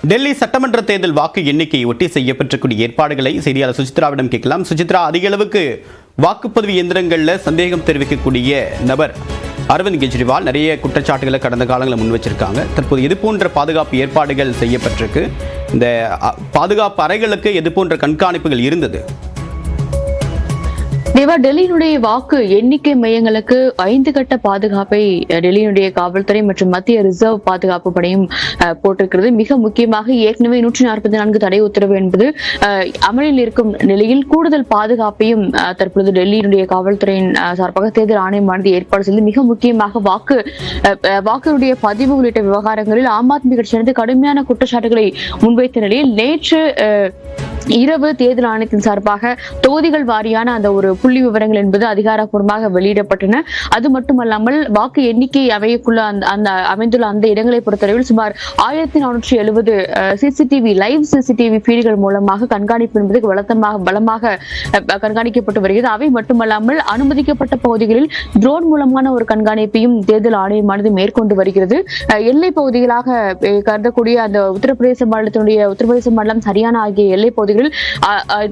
டெல்லி சட்டமன்ற தேர்தல் வாக்கு எண்ணிக்கையை ஒட்டி செய்யப்பட்டிருக்கூடிய ஏற்பாடுகளை செய்தியாளர் சுசித்ராவிடம் கேட்கலாம். சுசித்ரா, அதிக அளவுக்கு வாக்குப்பதிவு இயந்திரங்களில் சந்தேகம் தெரிவிக்கக்கூடிய நபர் அரவிந்த் கெஜ்ரிவால் நிறைய குற்றச்சாட்டுகளை கடந்த காலங்களில் முன் வச்சிருக்காங்க. தற்போது எது போன்ற பாதுகாப்பு ஏற்பாடுகள் செய்யப்பட்டிருக்கு? இந்த பாதுகாப்பு அறைகளுக்கு எது போன்ற கண்காணிப்புகள் இருந்தது? தேவா, டெல்லியினுடைய வாக்கு எண்ணிக்கை மையங்களுக்கு 5 கட்ட பாதுகாப்பை டெல்லியினுடைய காவல்துறை மற்றும் மத்திய ரிசர்வ் பாதுகாப்பு படையும் போட்டிருக்கிறது. மிக முக்கியமாக ஏற்கனவே 144 தடை உத்தரவு என்பது அமலில் இருக்கும் நிலையில் கூடுதல் பாதுகாப்பையும் தற்பொழுது டெல்லியினுடைய காவல்துறையின் சார்பாக தேர்தல் ஆணையமானது ஏற்பாடு செய்து மிக முக்கியமாக வாக்குடைய பதிவு உள்ளிட்ட விவகாரங்களில் ஆம் ஆத்மி கட்சியானது கடுமையான குற்றச்சாட்டுகளை முன்வைத்த நிலையில் நேற்று இரவு தேர்தல் ஆணையத்தின் சார்பாக தொகுதிகள் வாரியான அந்த ஒரு புள்ளி விவரங்கள் என்பது அதிகாரப்பூர்வமாக வெளியிடப்பட்டன. அது மட்டுமல்லாமல் வாக்கு எண்ணிக்கை அவைக்குள்ள அந்த அமைந்துள்ள அந்த இடங்களை பொறுத்தளவில் சுமார் 1470 லைவ் சிசிடிவி ஃபீடுகள் மூலமாக கண்காணிப்பு என்பது பலமாக கண்காணிக்கப்பட்டு வருகிறது. அவை மட்டுமல்லாமல் அனுமதிக்கப்பட்ட பகுதிகளில் ட்ரோன் மூலமான ஒரு கண்காணிப்பையும் தேர்தல் ஆணையமானது மேற்கொண்டு வருகிறது. எல்லை பகுதிகளாக கருதக்கூடிய அந்த உத்தரப்பிரதேச மாநிலம் ஹரியானா ஆகிய எல்லை பகுதிகளில்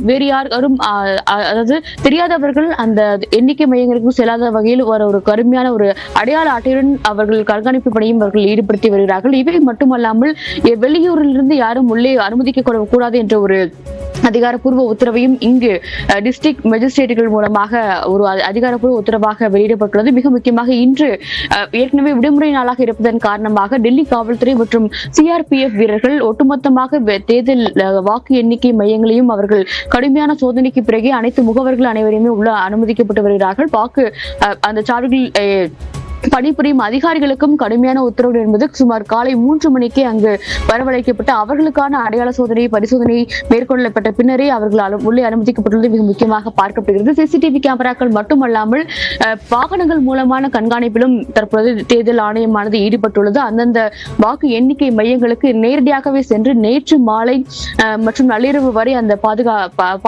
வேறு யாரும் அதாவது தெரியாதவர்கள் அந்த எண்ணிக்கை மையங்களுக்கு செல்லாத வகையில் ஒரு கடுமையான ஒரு அடையாள அட்டையுடன் அவர்கள் கண்காணிப்பு பணியும் அவர்கள் ஈடுபடுத்தி வருகிறார்கள். இவை மட்டுமல்லாமல் வெளியூரிலிருந்து யாரும் உள்ளே அனுமதிக்க கூடாது என்ற ஒரு அதிகாரப்பூர்வ உத்தரவையும் இங்கு டிஸ்ட்ரிக்ட் மேஜிஸ்ட்ரேட்டுகள் மூலமாக ஒரு அதிகாரப்பூர்வ உத்தரவாக வெளியிடப்பட்டுள்ளது. மிக முக்கியமாக இன்று ஏற்கனவே விடுமுறை நாளாக இருப்பதன் காரணமாக டெல்லி காவல்துறை மற்றும் சிஆர்பிஎஃப் வீரர்கள் ஒட்டுமொத்தமாக தேர்தல் வாக்கு எண்ணிக்கை மையங்களையும் அவர்கள் கடுமையான சோதனைக்கு பிறகு அனைத்து முகவர்கள் அனைவரையுமே உள்ள அனுமதிக்கப்பட்டு வருகிறார்கள். அந்த சார்பில் பணிபுரியும் அதிகாரிகளுக்கும் கடுமையான உத்தரவு என்பது சுமார் காலை 3 மணிக்கே அங்கு வரவழைக்கப்பட்டு அவர்களுக்கான அடையாள பரிசோதனை மேற்கொள்ளப்பட்ட பின்னரே அவர்கள் உள்ளே அனுமதிக்கப்பட்டுள்ளது மிக முக்கியமாக பார்க்கப்படுகிறது. சிசிடிவி கேமராக்கள் மட்டுமல்லாமல் வாகனங்கள் மூலமான கண்காணிப்பிலும் தற்போது தேர்தல் ஆணையமானது ஈடுபட்டுள்ளது. அந்தந்த வாக்கு எண்ணிக்கை மையங்களுக்கு நேரடியாகவே சென்று நேற்று மாலை மற்றும் நள்ளிரவு வரை அந்த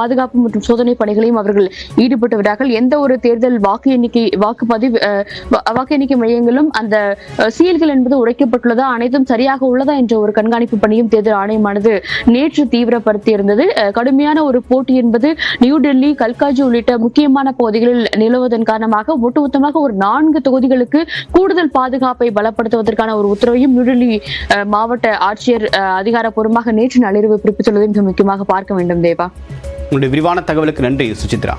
பாதுகாப்பு மற்றும் சோதனை பணிகளையும் அவர்கள் ஈடுபட்டு வருகிறார்கள். எந்த ஒரு தேர்தல் வாக்கு எண்ணிக்கை மையங்களும் அந்த சீல்கள் என்பது உடைக்கப்பட்டுள்ளதா, அனைத்தும் சரியாக உள்ளதா என்ற ஒரு கண்காணிப்பு பணியும் தேர்தல் ஆணையமானது நேற்று தீவிரப்படுத்தி இருந்தது. கடுமையான ஒரு போட்டி என்பது நியூ டெல்லி, கல்காஜி உள்ளிட்ட முக்கியமான பகுதிகளில் நிலவுவதன் காரணமாக ஒட்டுமொத்தமாக ஒரு 4 தொகுதிகளுக்கு கூடுதல் பாதுகாப்பை பலப்படுத்துவதற்கான ஒரு உத்தரவையும் நியூ டெல்லி மாவட்ட ஆட்சியர் அதிகாரப்பூர்வமாக நேற்று நள்ளிரவு பிறப்பித்துள்ளதை மிக முக்கியமாக பார்க்க வேண்டும். தேவா, உங்களுடைய விரிவான தகவலுக்கு நன்றி சுசித்ரா.